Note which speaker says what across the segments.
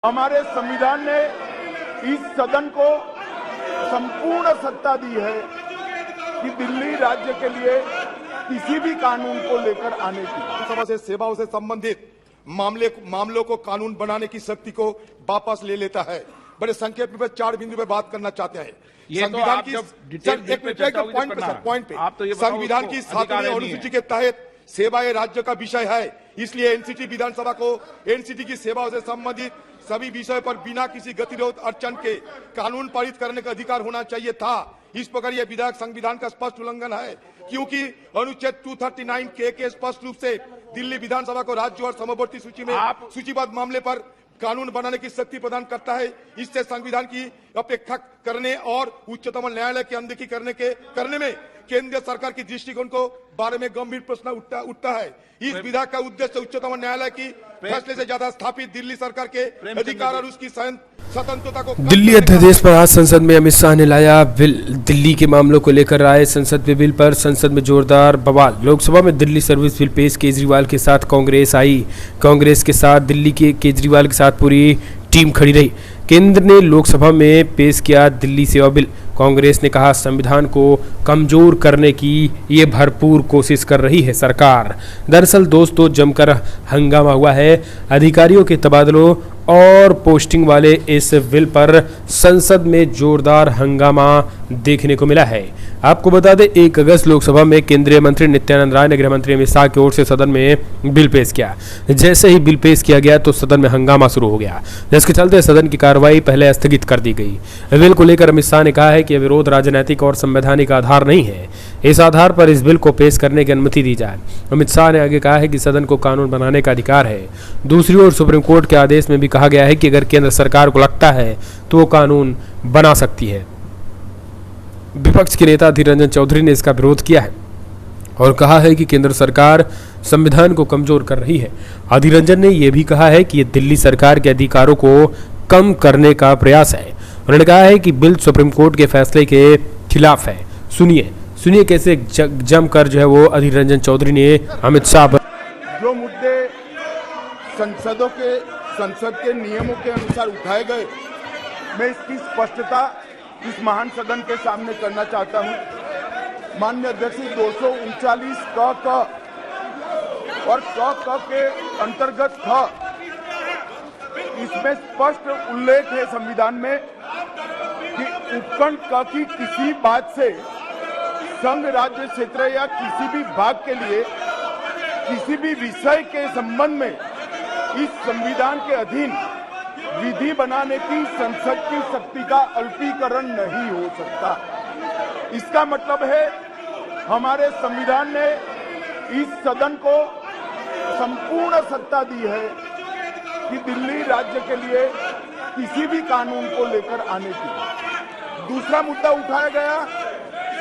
Speaker 1: हमारे संविधान ने इस सदन को संपूर्ण सत्ता दी है कि दिल्ली राज्य के लिए किसी भी कानून को लेकर आने की
Speaker 2: सभा से सेवाओं से संबंधित मामलों को कानून बनाने की शक्ति को वापस ले लेता है। बड़े संक्षेप में 4 बिंदु पे बात करना चाहते हैं। संविधान की संविधान की 7वीं अनुसूची के तहत सेवाएं राज्य का विषय है, इसलिए एनसीटी विधानसभा को एनसीटी की सेवाओं से संबंधित सभी विषयों पर बिना किसी गतिरोध अड़चन के कानून पारित करने का अधिकार होना चाहिए था। इस प्रकार यह विधेयक संविधान का स्पष्ट उल्लंघन है, क्योंकि अनुच्छेद 239 के स्पष्ट रूप से दिल्ली विधानसभा को राज्य और समवर्ती सूची में सूचीबद्ध मामले पर कानून बनाने की शक्ति प्रदान करता है। इससे संविधान की अपेक्षा करने और उच्चतम न्यायालय की अनदेखी करने में केंद्र सरकार की दृष्टिकोण को बारे में गंभीर प्रश्न उठता है। इस विधेयक का उद्देश्य उच्चतम न्यायालय की फैसले से ज्यादा स्थापित दिल्ली सरकार के अधिकार और उसकी स्वतंत्रता को
Speaker 3: दिल्ली अध्यादेश पर आज संसद में अमित शाह ने लाया बिल। दिल्ली के मामलों को लेकर आए संसद में बिल पर संसद में जोरदार बवाल। लोकसभा में दिल्ली सर्विस बिल पेश, केजरीवाल के साथ कांग्रेस आई। कांग्रेस के साथ दिल्ली के केजरीवाल के साथ पूरी टीम खड़ी रही। केंद्र ने लोकसभा में पेश किया दिल्ली सेवा बिल। कांग्रेस ने कहा संविधान को कमजोर करने की ये भरपूर कोशिश कर रही है सरकार। दरअसल दोस्तों जमकर हंगामा हुआ है। अधिकारियों के तबादलों और पोस्टिंग वाले इस बिल पर संसद में जोरदार हंगामा देखने को मिला है। आपको बता दें 1 अगस्त लोकसभा में केंद्रीय मंत्री नित्यानंद राय ने गृह मंत्री अमित शाह की ओर से सदन में बिल पेश किया। जैसे ही बिल पेश किया गया तो सदन में हंगामा शुरू हो गया, जिसके चलते सदन की कार्रवाई पहले स्थगित कर दी गई। बिल को लेकर अमित शाह ने कहा है कि यह विरोध राजनीतिक और संवैधानिक आधार नहीं है। इस आधार पर इस बिल को पेश करने की अनुमति दी जाए। अमित शाह ने आगे कहा है कि सदन को कानून बनाने का अधिकार है। दूसरी ओर सुप्रीम कोर्ट के आदेश में भी कहा गया है कि अगर केंद्र सरकार को लगता है तो वो कानून बना सकती है। विपक्ष के नेता अधीर रंजन चौधरी ने इसका विरोध किया है और कहा है कि केंद्र सरकार संविधान को कमजोर कर रही है। अधीर रंजन ने यह भी कहा है कि ये दिल्ली सरकार के अधिकारों को कम करने का प्रयास है। उन्होंने कहा है कि बिल सुप्रीम कोर्ट के फैसले के खिलाफ है। सुनिए कैसे जमकर जो है वो अधीर रंजन चौधरी ने अमित शाह पर
Speaker 1: जो मुद्दे संसद के नियमों के अनुसार उठाए गए, मैं इसकी स्पष्टता इस महान सदन के सामने करना चाहता हूं। माननीय अध्यक्ष 239 क और क के अंतर्गत ख, इसमें स्पष्ट उल्लेख है संविधान में कि उपखंड क की किसी बात से संघ राज्य क्षेत्र या किसी भी भाग के लिए किसी भी विषय के संबंध में इस संविधान के अधीन विधि बनाने की संसद की शक्ति का अल्पीकरण नहीं हो सकता। इसका मतलब है हमारे संविधान ने इस सदन को संपूर्ण सत्ता दी है कि दिल्ली राज्य के लिए किसी भी कानून को लेकर आने की। दूसरा मुद्दा उठाया गया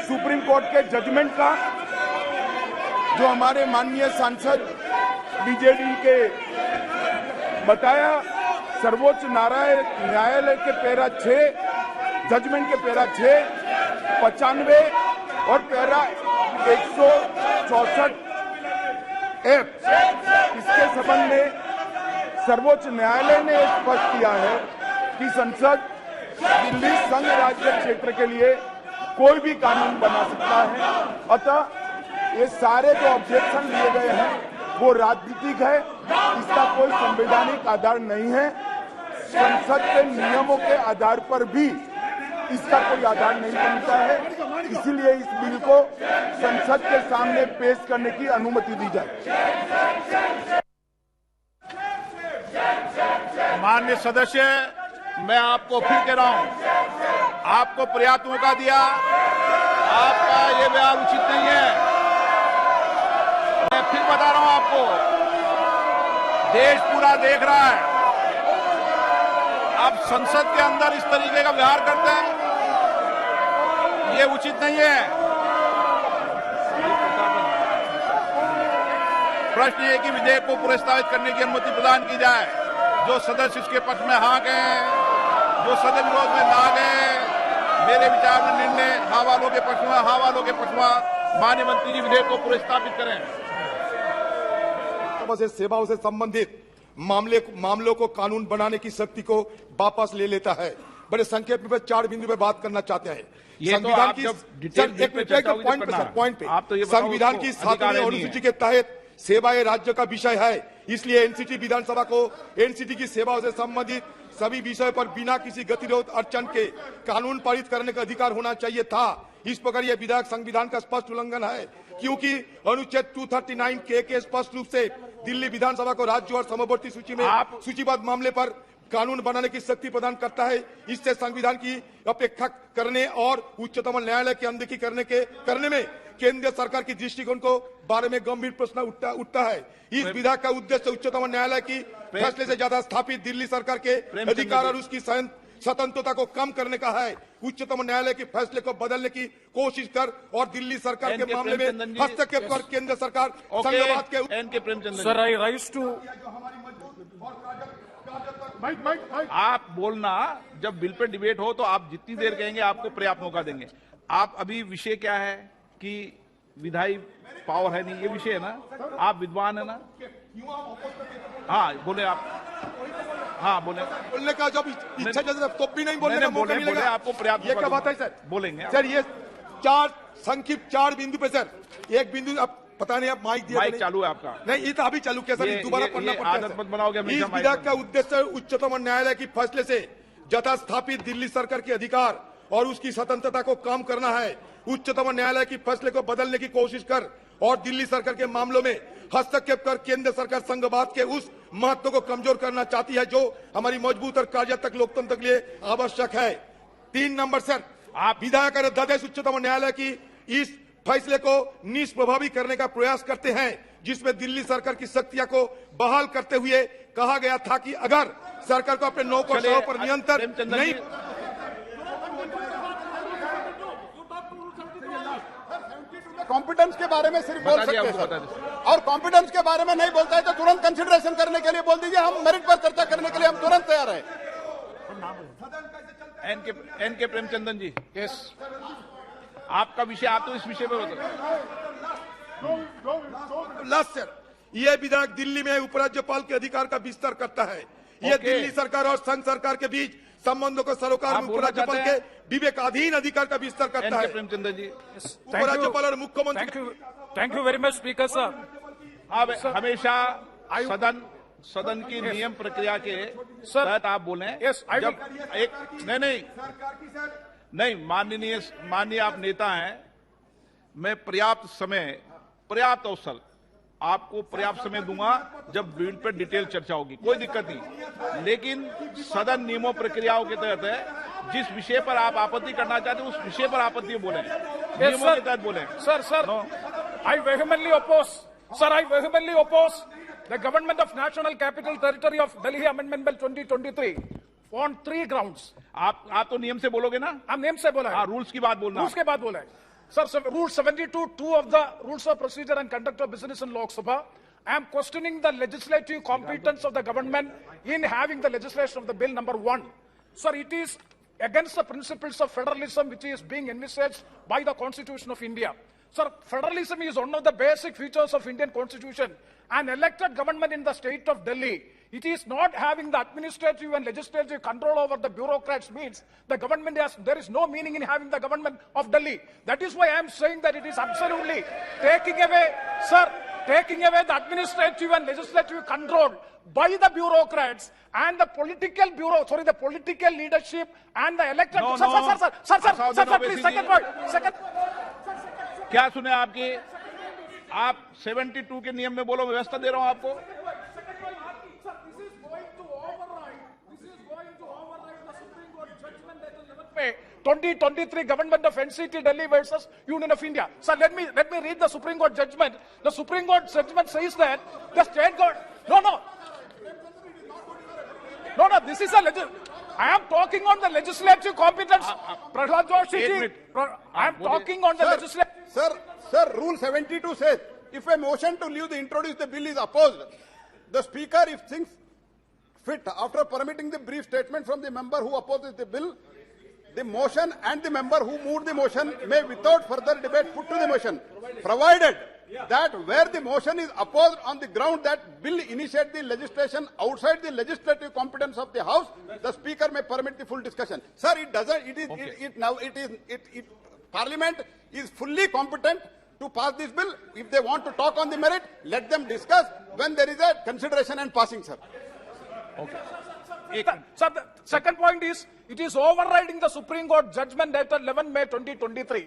Speaker 1: सुप्रीम कोर्ट के जजमेंट का, जो हमारे माननीय सांसद बीजेडी के बताया सर्वोच्च न्यायालय के पैरा 6 जजमेंट के पैरा 6, 95 और पैरा 164 F, इसके संबंध में सर्वोच्च न्यायालय ने स्पष्ट किया है कि संसद दिल्ली संघ राज्य क्षेत्र के लिए कोई भी कानून बना सकता है। अतः ये सारे जो ऑब्जेक्शन लिए गए हैं वो राजनीतिक है, इसका कोई संवैधानिक आधार नहीं है। संसद के नियमों के आधार पर भी इसका कोई आधार नहीं बनता है। इसलिए इस बिल को संसद के सामने पेश करने की अनुमति दी जाए।
Speaker 4: माननीय सदस्य, मैं आपको फिर कह रहा हूं, आपको पर्याप्त मौका दिया, आपका ये व्यवहार उचित नहीं है। मैं फिर बता रहा हूं आपको, देश पूरा देख रहा है, आप संसद के अंदर इस तरीके का व्यवहार करते हैं, ये उचित नहीं है। प्रश्न ये कि विधेयक को प्रस्तावित करने की अनुमति प्रदान की जाए। जो सदस्य इसके पक्ष में हाँ गए, जो सदन विरोध में ना गए, मेरे विचार में निर्णय हाँ वालों के पक्ष में, हाँ वालों के पक्ष में माननीय मंत्री जी विधेयक को प्रस्तावित करें।
Speaker 2: सेवाओं से संबंधित मामलों को कानून बनाने की शक्ति को वापस ले लेता है। बड़े संक्षेप में 4 बिंदु पे बात करना चाहते हैं। संविधान की पॉइंट पे संविधान की 7वीं अनुसूची के तहत सेवाएं राज्य का विषय है, इसलिए एनसीटी विधानसभा को एनसीटी की सेवाओं से संबंधित सभी विषयों पर बिना किसी गतिरोध अड़चन के कानून पारित करने का अधिकार होना चाहिए था। इस प्रकार यह विधेयक संविधान का स्पष्ट उल्लंघन है, क्योंकि अनुच्छेद 239 के स्पष्ट रूप से दिल्ली विधानसभा को राज्य और समवर्ती सूची में सूचीबद्ध मामले पर कानून बनाने की शक्ति प्रदान करता है। इससे संविधान की अपेक्षा करने और उच्चतम न्यायालय की अनदेखी करने में केंद्र सरकार की दृष्टिकोण को बारे में गंभीर प्रश्न उठता है। इस विधेयक का उद्देश्य उच्चतम न्यायालय की फैसले से ज्यादा स्थापित दिल्ली सरकार के अधिकार और उसकी स्वतंत्रता को कम करने का है। उच्चतम न्यायालय के फैसले को बदलने की कोशिश कर और दिल्ली सरकार के मामले में हस्तक्षेप कर केंद्र सरकार संघवाद के
Speaker 5: सर आई राइज टू आप बोलना, जब बिल पे डिबेट हो तो आप जितनी देर कहेंगे आपको पर्याप्त मौका देंगे। आप अभी विषय क्या है कि विधायी पावर है नहीं, ये विषय है ना, आप विद्वान है ना। हाँ बोले आप, हाँ बोलने
Speaker 2: का जब इच्छा तो भी नहीं बोलने का मौका मिलेगा।
Speaker 5: आपको पर्याप्त
Speaker 2: ये क्या बात है सर?
Speaker 5: बोलेंगे
Speaker 2: सर। ये 4 संक्षिप्त 4 बिंदु पे सर, एक बिंदु अब पता नहीं आप माइक दिया,
Speaker 5: माइक चालू है आपका?
Speaker 2: नहीं, ये तो अभी चालू किया सर, दोबारा पढ़ना पड़ता है।
Speaker 5: आदत मत बनाओगे।
Speaker 2: इस विधेयक का उद्देश्य उच्चतम न्यायालय की फैसले से जता स्थापित दिल्ली सरकार के अधिकार और उसकी स्वतंत्रता को कम करना है। उच्चतम न्यायालय की फैसले को बदलने की कोशिश कर और दिल्ली सरकार के मामलों में हस्तक्षेप कर केंद्र सरकार संघवाद के उस महत्व को कमजोर करना चाहती है जो हमारी मजबूत और कार्यतक लोकतंत्र के लिए आवश्यक है। 3 नंबर सर, आप विधायक और अध्यादेश उच्चतम न्यायालय की इस फैसले को निष्प्रभावी करने का प्रयास करते हैं, जिसमें दिल्ली सरकार की शक्तियां को बहाल करते हुए कहा गया था कि अगर सरकार को अपने नौकरों पर नियंत्रण नहीं।
Speaker 1: कॉम्पिटेंस के बारे में सिर्फ बोल सकते हैं सर, और कॉम्पिटेंस के बारे में नहीं बोलता है तो तुरंत कंसिडरेशन करने के लिए बोल दीजिए। हम मेरिट पर चर्चा करने के लिए हम तुरंत तैयार हैं।
Speaker 5: एन के प्रेमचंदन जी, यस, आपका विषय, आप तो इस विषय पे बताओ।
Speaker 2: लास्ट सर, यह विधेयक दिल्ली में उपराज्यपाल के अधिकार का विस्तार करता है। यह दिल्ली सरकार और संघ सरकार के बीच संबंधों को सरोकार में उपराज्यपाल के विवेकाधीन अधिकार का विस्तार करता है।
Speaker 5: प्रेमचंदन जी,
Speaker 2: उपराज्यपाल और मुख्यमंत्री।
Speaker 5: Thank you very much speaker साहब। हमेशा सदन की नियम प्रक्रिया के तहत आप बोले। जब एक नहीं माननीय आप नेता हैं, मैं पर्याप्त अवसर आपको पर्याप्त समय दूंगा जब बिल पर डिटेल चर्चा होगी, कोई दिक्कत नहीं। लेकिन सदन नियमों प्रक्रियाओं के तहत है, जिस विषय पर आप आपत्ति करना चाहते हैं उस विषय पर आपत्ति बोले, नियमों के तहत बोले।
Speaker 6: Sir, I vehemently oppose the Government of National Capital Territory of Delhi Amendment Bill 2023 on 3 grounds.
Speaker 5: आप तो नियम से बोलोगे ना?
Speaker 6: हम नियम से बोला है।
Speaker 5: रूल्स की बात बोलना।
Speaker 6: रूल्स के बाद बोला है sir. Rule 72(2) of the Rules of Procedure and Conduct of Business in Lok Sabha. I am questioning the legislative competence of the government in having the legislation of the bill number 1. Sir, it is against the principles of federalism which is being envisaged by the Constitution of India. Sir, federalism is one of the basic features of Indian Constitution. An elected government in the state of Delhi, it is not having the administrative and legislative control over the bureaucrats means the government there is no meaning in having the government of Delhi. That is why I am saying that it is absolutely taking away the administrative and legislative control by the bureaucrats and the political leadership and the elected. Sir, please, second point.
Speaker 5: क्या सुने आपकी? आप 72 के नियम में बोलो, व्यवस्था दे रहा हूं आपको।
Speaker 6: This is going to override the Supreme Court judgment that will 2023 Government of NCT Delhi versus Union of India. Sir, let me read the Supreme Court judgment. The Supreme Court judgment says that the state government. No. This is I am talking on the legislative competence. Prahlad Joshi, I am talking on the legislative.
Speaker 1: Sir, Rule 72 says if a motion to leave the introduced the bill is opposed, the Speaker, if thinks fit, after permitting the brief statement from the member who opposes the bill, the motion and the member who moved the motion may without further debate put to the motion, provided
Speaker 7: that where the motion is opposed on the ground that bill initiate the legislation outside the legislative competence of the House, the Speaker may permit the full discussion. Sir, it doesn't. It is Parliament is fully competent to pass this bill. If they want to talk on the merit, let them discuss when there is a consideration and passing, sir.
Speaker 6: Sir, the second point is, it is overriding the Supreme Court judgment dated 11 May 2023.